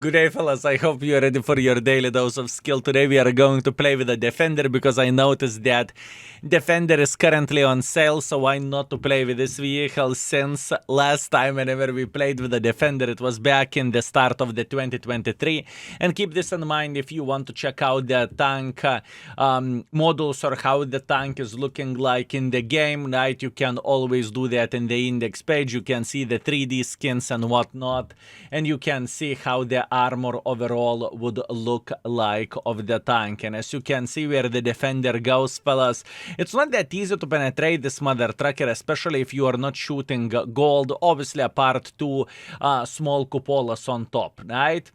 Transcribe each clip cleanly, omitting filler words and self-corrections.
Good day, fellas. I hope you're ready for your daily dose of skill. Today we are going to play with a defender because I noticed that defender is currently on sale, so why not to play with this vehicle? Since last time whenever we played with a defender, it was back in the start of the 2023. And keep this in mind if you want to check out the tank models or how the tank is looking like in the game, right? You can always do that in the index page. You can see the 3D skins and whatnot, and you can see how the armor overall would look like of the tank. And as you can see where the defender goes, fellas, it's not that easy to penetrate this mother trucker, especially if you are not shooting gold, obviously apart to small cupolas on top, right?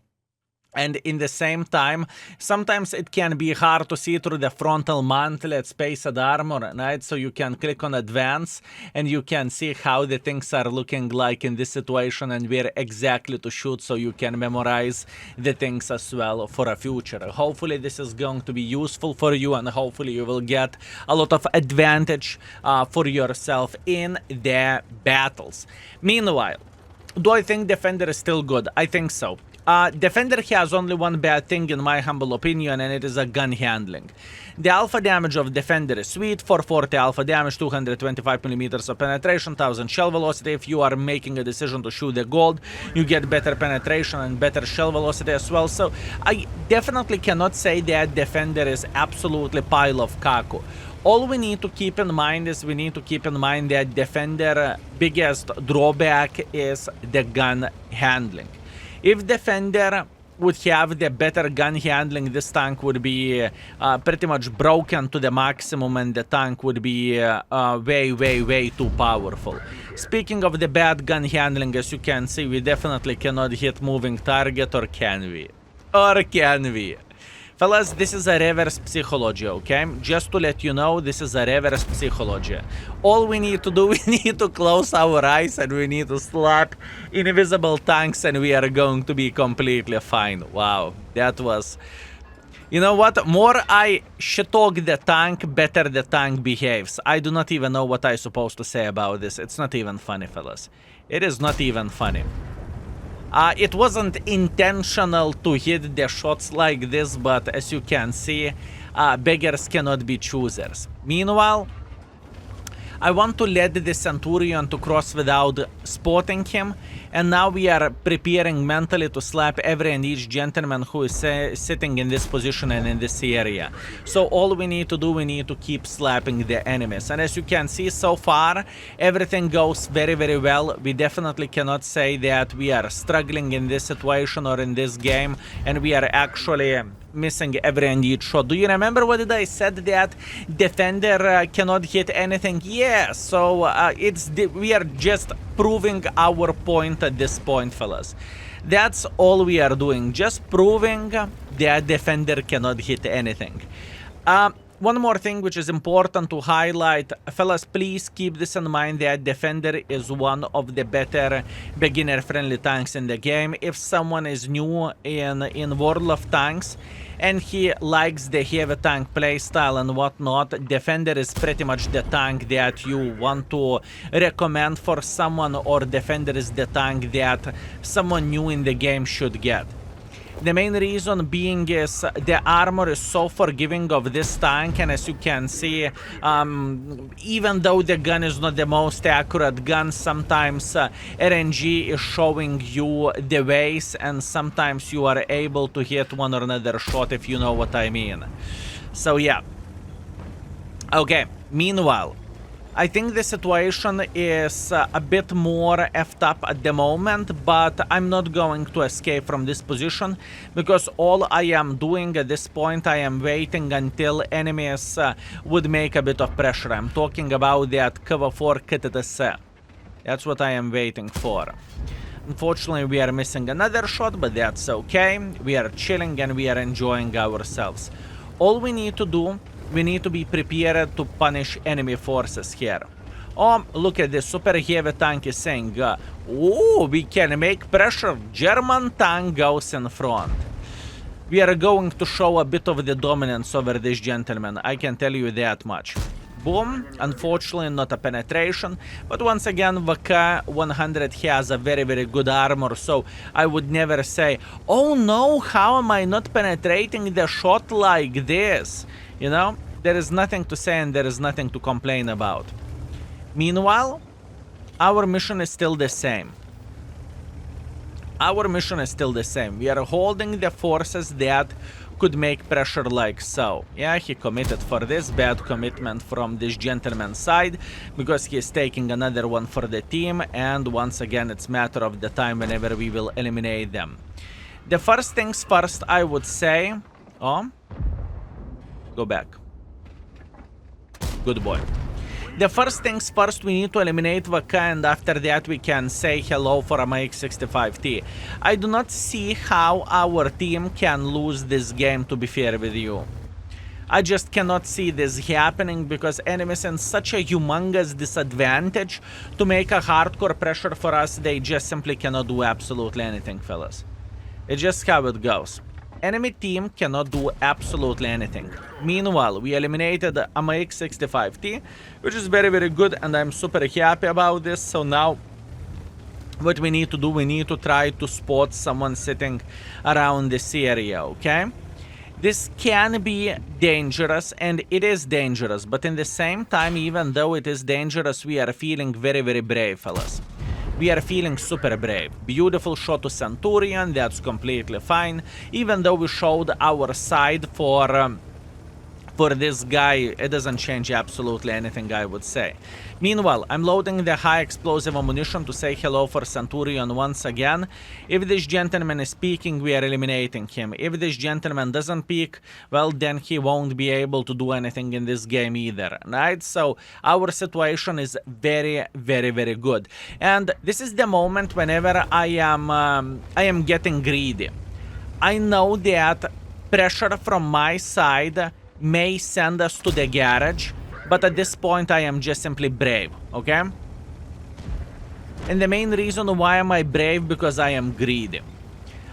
And in the same time, sometimes it can be hard to see through the frontal mantlet spaced armor, right? So you can click on advance and you can see how the things are looking like in this situation and where exactly to shoot, so you can memorize the things as well for a future. Hopefully this is going to be useful for you, and hopefully you will get a lot of advantage for yourself in the battles. Meanwhile, do I think defender is still good? I think so. Defender has only one bad thing in my humble opinion, and it is a gun handling. The alpha damage of defender is sweet, 440 alpha damage, 225 millimeters of penetration, 1000 shell velocity. If you are making a decision to shoot the gold, you get better penetration and better shell velocity as well. So I definitely cannot say that defender is absolutely pile of kaku. All we need to keep in mind is that defender biggest drawback is the gun handling. If defender would have the better gun handling, this tank would be pretty much broken to the maximum, and the tank would be way too powerful. Speaking of the bad gun handling, as you can see, we definitely cannot hit moving target, or can we? Or can we? Fellas, this is a reverse psychology, okay? Just to let you know, this is a reverse psychology. All we need to do, we need to close our eyes and we need to slap invisible tanks and we are going to be completely fine. Wow, that was... You know what? More I shit-talk the tank, better the tank behaves. I do not even know what I'm supposed to say about this. It's not even funny, fellas. It is not even funny. It wasn't intentional to hit the shots like this, but as you can see, beggars cannot be choosers. Meanwhile, I want to let the Centurion to cross without spotting him, and now we are preparing mentally to slap every and each gentleman who is sitting in this position and in this area. So all we need to do, we need to keep slapping the enemies. And as you can see so far, everything goes very well. We definitely cannot say that we are struggling in this situation or in this game, and we are actually missing every and each shot. Do you remember what did I said, that defender cannot hit anything? Yeah, so we are just proving our point at this point, fellas. That's all we are doing, just proving that defender cannot hit anything. One more thing which is important to highlight, fellas, please keep this in mind, that defender is one of the better beginner-friendly tanks in the game. If someone is new in World of Tanks and he likes the heavy tank playstyle and whatnot, defender is pretty much the tank that you want to recommend for someone, or defender is the tank that someone new in the game should get. The main reason being is the armor is so forgiving of this tank, and as you can see, even though the gun is not the most accurate gun, sometimes RNG is showing you the ways, and sometimes you are able to hit one or another shot, if you know what I mean. So yeah. Okay, meanwhile, I think the situation is a bit more effed up at the moment, but I'm not going to escape from this position, because all I am doing at this point, I am waiting until enemies would make a bit of pressure. I'm talking about that cover 4 KTTC. That's what I am waiting for. Unfortunately, we are missing another shot, but that's okay. We are chilling and we are enjoying ourselves. All we need to do, we need to be prepared to punish enemy forces here. Oh, look at this super heavy tank is saying, oh, we can make pressure. German tank goes in front. We are going to show a bit of the dominance over this gentleman, I can tell you that much. Boom. Unfortunately, not a penetration. But once again, VK100 has a very, very good armor. So I would never say, oh no, how am I not penetrating the shot like this? You know, there is nothing to say and there is nothing to complain about. Meanwhile, our mission is still the same. Our mission is still the same. We are holding the forces that could make pressure like so. Yeah, he committed for this. Bad commitment from this gentleman's side, because he is taking another one for the team, and once again it's matter of the time whenever we will eliminate them. The first things first, I would say... Oh, go back. Good boy. The first things first, we need to eliminate VK, and after that we can say hello for a MX65T. I do not see how our team can lose this game, to be fair with you. I just cannot see this happening, because enemies in such a humongous disadvantage to make a hardcore pressure for us, they just simply cannot do absolutely anything, fellas. It's just how it goes. Enemy team cannot do absolutely anything. Meanwhile, we eliminated a MX65T, which is very, very good, and I'm super happy about this. So now, what we need to do, we need to try to spot someone sitting around this area, okay? This can be dangerous, and it is dangerous, but in the same time, even though it is dangerous, we are feeling very, very brave, fellas. We are feeling super brave. Beautiful shot to Centurion, that's completely fine. Even though we showed our side for this guy, it doesn't change absolutely anything, I would say. Meanwhile, I'm loading the high explosive ammunition to say hello for Centurion once again. If this gentleman is peeking, we are eliminating him. If this gentleman doesn't peek, well, then he won't be able to do anything in this game either, right? So our situation is very, very, very good. And this is the moment whenever I am getting greedy. I know that pressure from my side may send us to the garage, but at this point I am just simply brave, okay? And the main reason why am I brave, because I am greedy.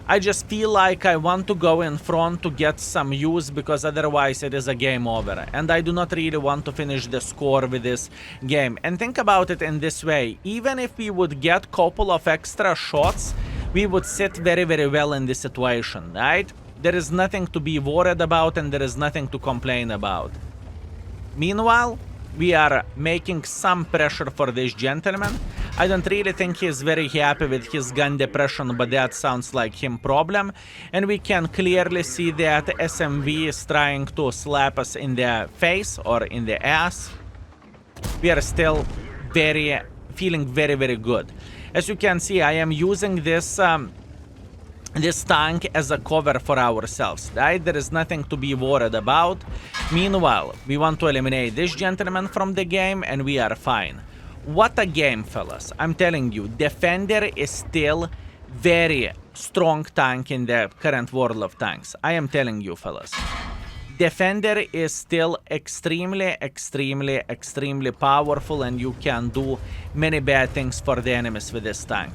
I just feel like I want to go in front to get some use, because otherwise it is a game over. And I do not really want to finish the score with this game. And think about it in this way. Even if we would get couple of extra shots, we would sit very, very well in this situation, right? There is nothing to be worried about, and there is nothing to complain about. Meanwhile, we are making some pressure for this gentleman. I don't really think he is very happy with his gun depression, but that sounds like him problem. And we can clearly see that SMV is trying to slap us in the face or in the ass. We are still feeling very, very good. As you can see, I am using this tank as a cover for ourselves, right? There is nothing to be worried about. Meanwhile, we want to eliminate this gentleman from the game, and we are fine. What a game, fellas. I'm telling you, Defender is still very strong tank in the current world of tanks. I am telling you, fellas. Defender is still extremely, extremely, extremely powerful, and you can do many bad things for the enemies with this tank.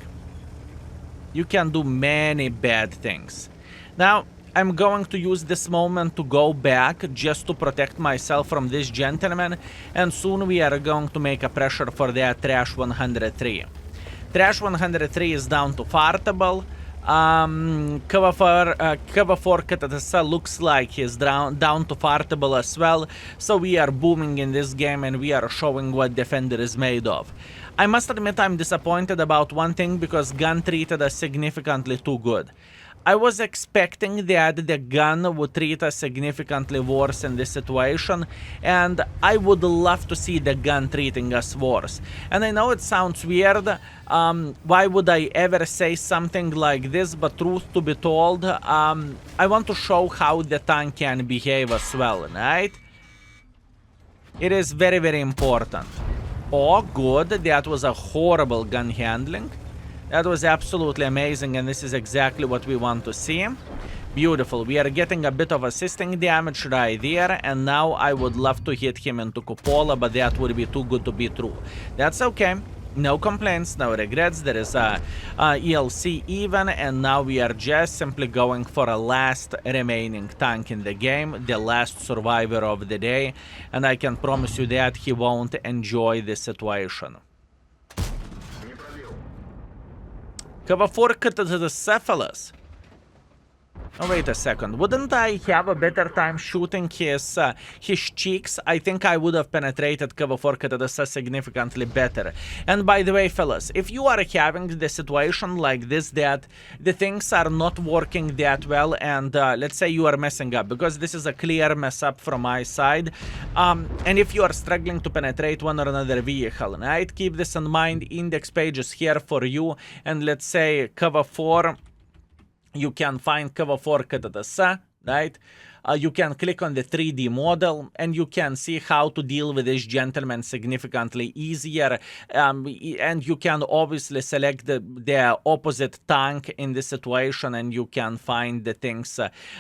You can do many bad things. Now, I'm going to use this moment to go back just to protect myself from this gentleman, and soon we are going to make a pressure for that Trash 103. Trash 103 is down to fartable. Cover 4 Katatasa looks like he's down to fartable as well, so we are booming in this game, and we are showing what Defender is made of. I must admit I'm disappointed about one thing, because gun treated us significantly too good. I was expecting that the gun would treat us significantly worse in this situation, and I would love to see the gun treating us worse. And I know it sounds weird, why would I ever say something like this, but truth to be told, I want to show how the tank can behave as well, right? It is very, very important. Oh, good, that was a horrible gun handling. That was absolutely amazing, and this is exactly what we want to see. Beautiful. We are getting a bit of assisting damage right there, and now I would love to hit him into Cupola, but that would be too good to be true. That's okay. No complaints, no regrets. There is a ELC even, and now we are just simply going for a last remaining tank in the game, the last survivor of the day, and I can promise you that he won't enjoy the situation. Cover 4 cut to the Cephalus. Oh, wait a second. Wouldn't I have a better time shooting his cheeks? I think I would have penetrated cover 4 Katadasa significantly better. And by the way, fellas, if you are having the situation like this, that the things are not working that well, and let's say you are messing up, because this is a clear mess up from my side, and if you are struggling to penetrate one or another vehicle, right? Keep this in mind. Index page is here for you, and let's say cover 4, you can find cover 4 Katadasa, right? You can click on the 3D model and you can see how to deal with this gentleman significantly easier. And you can obviously select the opposite tank in this situation, and you can find the things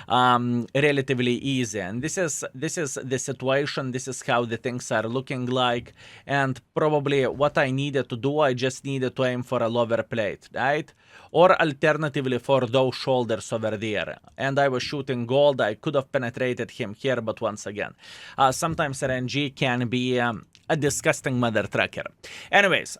relatively easy. And this is the situation. This is how the things are looking like. And probably what I needed to do, I just needed to aim for a lower plate, right? Or alternatively for those shoulders over there. And I was shooting gold. I could have penetrated him here, but once again, sometimes RNG can be a disgusting mother trucker. Anyways,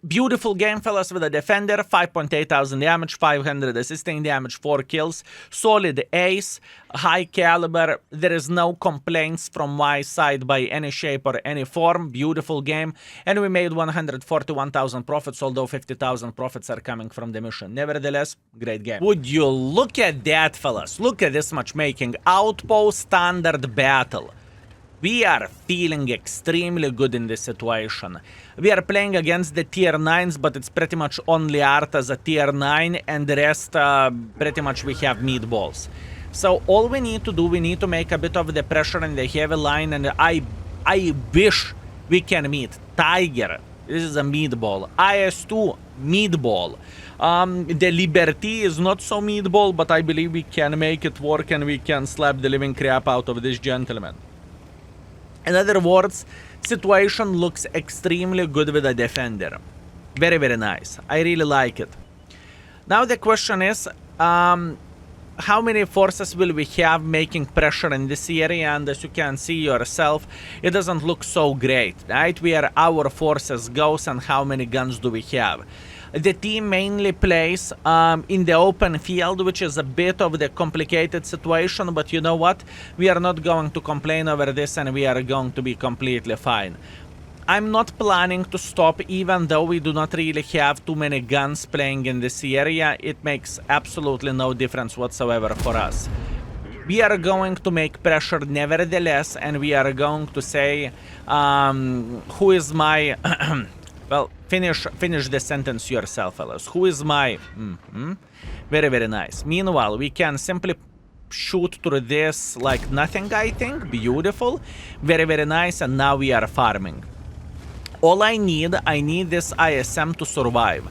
beautiful game, fellas, with a defender, 5,800 damage, 500 assisting damage, 4 kills, solid ace, high caliber. There is no complaints from my side by any shape or any form. Beautiful game, and we made 141,000 profits, although 50,000 profits are coming from the mission. Nevertheless, great game. Would you look at that, fellas? Look at this matchmaking. Outpost standard battle. We are feeling extremely good in this situation. We are playing against the tier 9s, but it's pretty much only Art as a tier 9, and the rest, pretty much we have meatballs. So all we need to do, we need to make a bit of the pressure in the heavy line, and I wish we can meet Tiger. This is a meatball. IS2, meatball. The Liberty is not so meatball, but I believe we can make it work, and we can slap the living crap out of this gentleman. In other words, situation looks extremely good with a defender. Very, very nice. I really like it. Now the question is, how many forces will we have making pressure in this area? And as you can see yourself, it doesn't look so great, right? Where our forces goes and how many guns do we have? The team mainly plays in the open field, which is a bit of the complicated situation, but you know what? We are not going to complain over this, and we are going to be completely fine. I'm not planning to stop, even though we do not really have too many guns playing in this area. It makes absolutely no difference whatsoever for us. We are going to make pressure nevertheless, and we are going to say, who is my... Well, finish the sentence yourself, fellas. Who is my... Very, very nice. Meanwhile, we can simply shoot through this like nothing, I think. Beautiful. Very, very nice. And now we are farming. All I need this ISM to survive.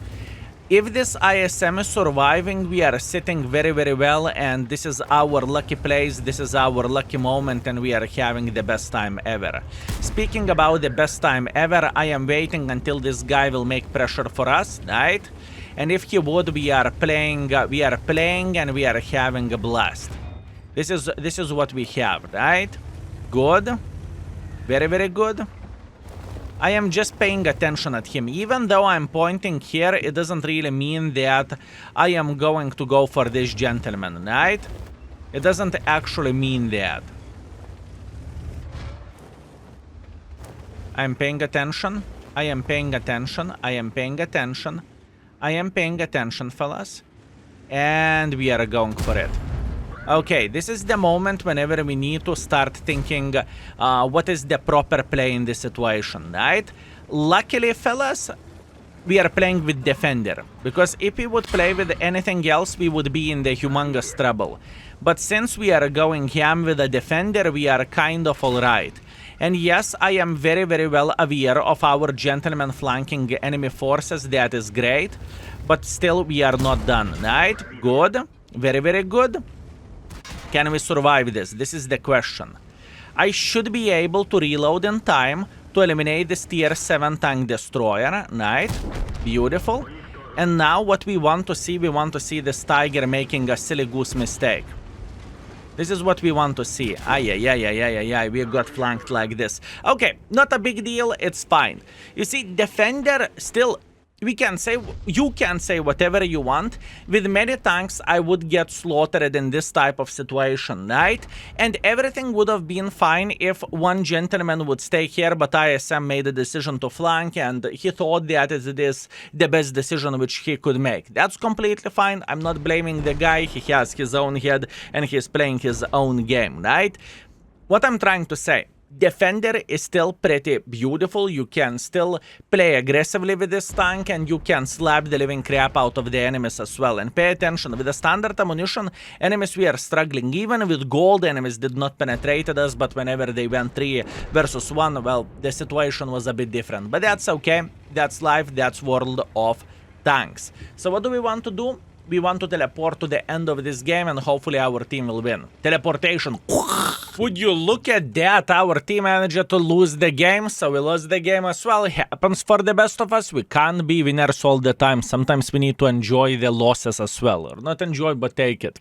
If this ISM is surviving, we are sitting very, very well, and this is our lucky place, this is our lucky moment, and we are having the best time ever. Speaking about the best time ever, I am waiting until this guy will make pressure for us, right? And if he would, we are playing, and we are having a blast. This is what we have, right? Good. Very, very good. I am just paying attention at him. Even though I'm pointing here, it doesn't really mean that I am going to go for this gentleman, right? It doesn't actually mean that. I'm paying attention. I am paying attention. I am paying attention. I am paying attention, fellas. And we are going for it. Okay, this is the moment whenever we need to start thinking what is the proper play in this situation, right? Luckily, fellas, we are playing with defender, because if we would play with anything else, we would be in the humongous trouble. But since we are going ham with a defender, we are kind of alright. And yes, I am very, very well aware of our gentleman flanking enemy forces. That is great. But still, we are not done, right? Good. Very, very good. Can we survive this? This is the question. I should be able to reload in time. to eliminate this tier 7 tank destroyer. Right? Beautiful. And now what we want to see this tiger making a silly goose mistake. This is what we want to see. We got flanked like this. Okay, not a big deal, it's fine. You see, defender still... you can say whatever you want. With many tanks, I would get slaughtered in this type of situation, right? And everything would have been fine if one gentleman would stay here, but ISM made a decision to flank, and he thought that it is the best decision which he could make. That's completely fine. I'm not blaming the guy. He has his own head, and he's playing his own game, right? What I'm trying to say... defender is still pretty beautiful. You can still play aggressively with this tank, and you can slap the living crap out of the enemies as well. And pay attention, with the standard ammunition, enemies we are struggling. Even with gold, enemies did not penetrate us, but whenever they went 3 versus 1, well, the situation was a bit different. But that's okay. That's life. That's World of Tanks. So what do we want to do? We want to teleport to the end of this game, and hopefully our team will win. Teleportation. Would you look at that? Our team managed to lose the game, so we lost the game as well. It happens for the best of us. We can't be winners all the time. Sometimes we need to enjoy the losses as well. Or not enjoy, but take it.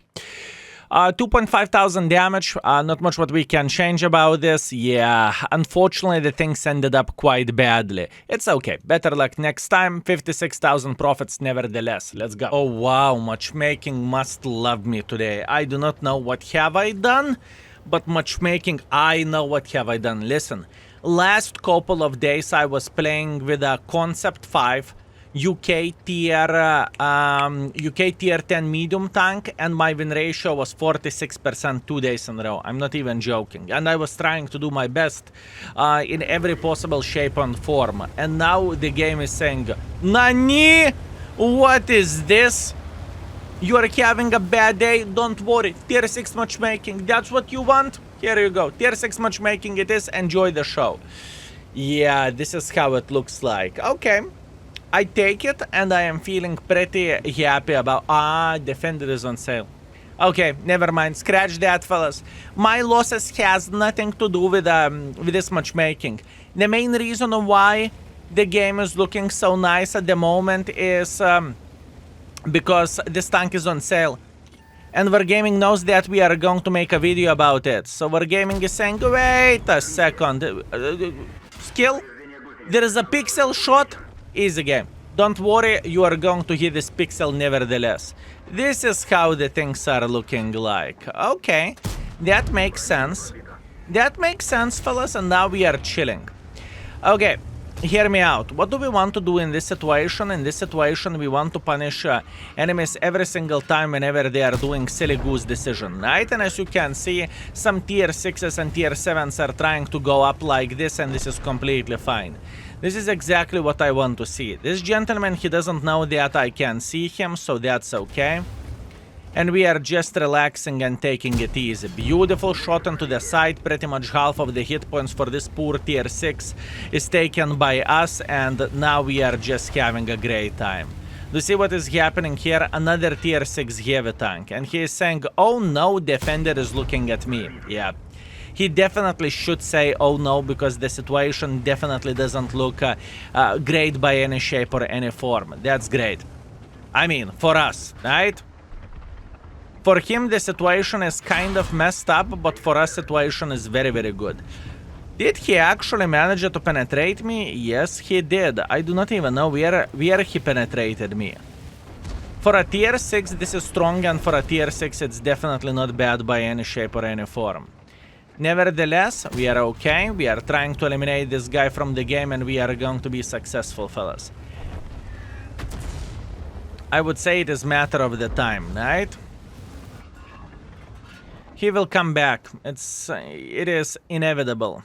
2,500 damage, not much what we can change about this. Yeah, unfortunately the things ended up quite badly. It's okay, better luck next time. 56,000 profits nevertheless. Let's go. Oh wow, matchmaking must love me today. I do not know what have I done, but matchmaking, I know what have I done. Listen, last couple of days I was playing with a Concept 5 UK tier 10 medium tank, and my win ratio was 46% 2 days in a row. I'm not even joking. And I was trying to do my best in every possible shape and form. And now the game is saying, Nani? What is this? You are having a bad day? Don't worry. Tier 6 matchmaking. That's what you want? Here you go. Tier 6 matchmaking it is. Enjoy the show. Yeah, this is how it looks like. Okay. I take it, and I am feeling pretty happy about... Defender is on sale. Okay, never mind. Scratch that, fellas. My losses has nothing to do with this matchmaking. The main reason why the game is looking so nice at the moment is because this tank is on sale. And Wargaming knows that we are going to make a video about it. So Wargaming is saying, wait a second. Skill? There is a pixel shot? Easy game. Don't worry, you are going to hit this pixel nevertheless. This is how the things are looking like. Okay, that makes sense. That makes sense, fellas, and now we are chilling. Okay, hear me out. What do we want to do in this situation? In this situation, we want to punish enemies every single time whenever they are doing silly goose decision, right? And as you can see, some tier 6s and tier 7s are trying to go up like this, and this is completely fine. This is exactly what I want to see. This gentleman, he doesn't know that I can see him, so that's okay. And we are just relaxing and taking it easy. Beautiful shot into the side. Pretty much half of the hit points for this poor tier 6 is taken by us, and now we are just having a great time. Do you see what is happening here? Another tier 6 heavy tank, and he is saying, oh no, defender is looking at me. Yeah. He definitely should say, oh no, because the situation definitely doesn't look great by any shape or any form. That's great. I mean, for us, right? For him, the situation is kind of messed up, but for us, situation is very, very good. Did he actually manage to penetrate me? Yes, he did. I do not even know where he penetrated me. For a tier 6, this is strong, and for a tier 6, it's definitely not bad by any shape or any form. Nevertheless, we are okay. We are trying to eliminate this guy from the game, and we are going to be successful, fellas. I would say it is matter of the time, right? He will come back. It is inevitable.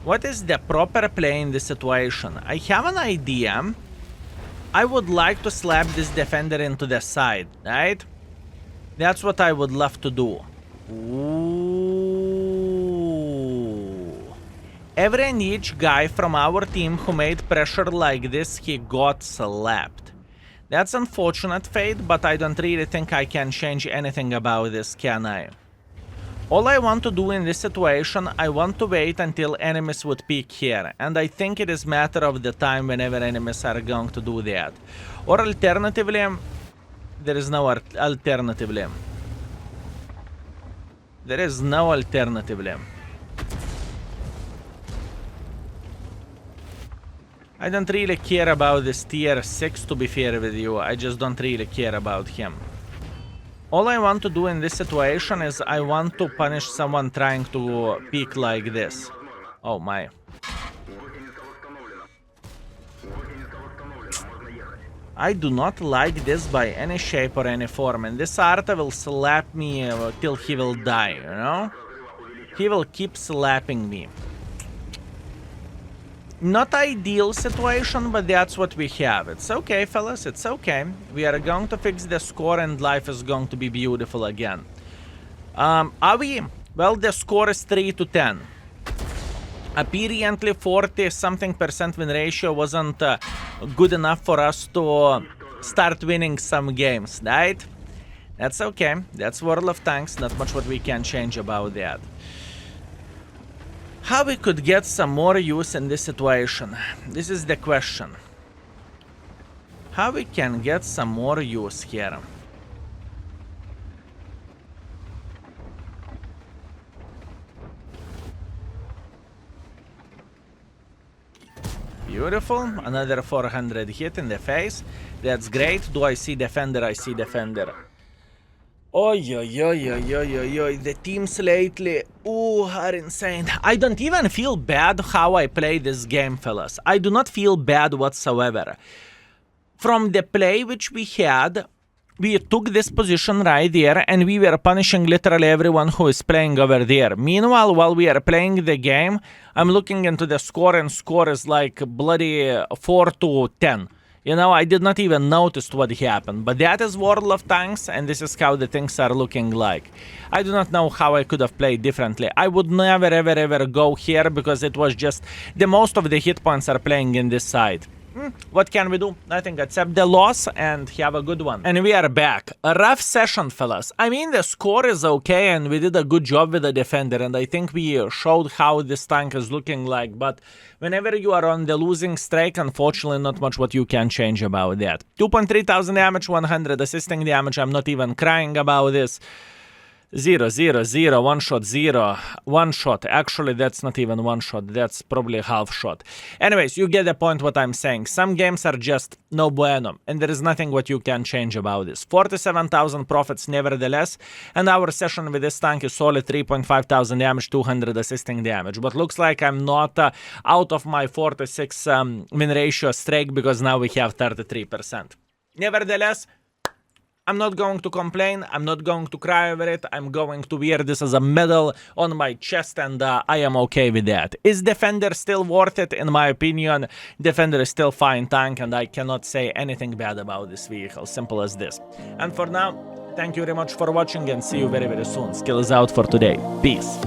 What is the proper play in this situation? I have an idea. I would like to slap this defender into the side, right? That's what I would love to do. Ooh. Every and each guy from our team who made pressure like this, he got slapped. That's unfortunate, Fate, but I don't really think I can change anything about this, can I? All I want to do in this situation, I want to wait until enemies would peek here. And I think it is matter of the time whenever enemies are going to do that. Or alternatively, there is no alternatively. There is no alternatively. I don't really care about this tier 6, to be fair with you. I just don't really care about him. All I want to do in this situation is I want to punish someone trying to peek like this. Oh my. I do not like this by any shape or any form, and this Arta will slap me till he will die, you know? He will keep slapping me. Not ideal situation, but that's what we have. It's okay, fellas, it's okay. We are going to fix the score and life is going to be beautiful again. Are we? Well, the score is 3-10. Apparently 40-something% win ratio wasn't good enough for us to start winning some games, right? That's okay. That's World of Tanks. Not much what we can change about that. How we could get some more use in this situation? This is the question. How we can get some more use here? Beautiful. Another 400 hit in the face. That's great. Do I see defender? I see defender. Oi, oi, oi, oi, oi, oi, oi. The teams lately, are insane. I don't even feel bad how I play this game, fellas. I do not feel bad whatsoever. From the play which we had, we took this position right there and we were punishing literally everyone who is playing over there. Meanwhile, while we are playing the game, I'm looking into the score and score is like bloody 4-10. You know, I did not even notice what happened, but that is World of Tanks, and this is how the things are looking like. I do not know how I could have played differently. I would never ever ever go here because it was just the most of the hit points are playing in this side. What can we do? Nothing except the loss and have a good one. And we are back. A rough session, fellas. I mean, the score is okay and we did a good job with the defender and I think we showed how this tank is looking like, but whenever you are on the losing streak, unfortunately not much what you can change about that. 2.3 thousand damage, 100 assisting damage, I'm not even crying about this. 0, 0, 0, one shot, 0, one shot. Actually, that's not even one shot. That's probably half shot. Anyways, you get the point what I'm saying. Some games are just no bueno, and there is nothing what you can change about this. 47,000 profits nevertheless, and our session with this tank is solid 3.5 thousand damage, 200 assisting damage. But looks like I'm not out of my 46 win ratio streak because now we have 33%. Nevertheless, I'm not going to complain, I'm not going to cry over it, I'm going to wear this as a medal on my chest and I am okay with that. Is Defender still worth it? In my opinion, Defender is still fine tank and I cannot say anything bad about this vehicle, simple as this. And for now, thank you very much for watching and see you very very soon. Skill is out for today. Peace.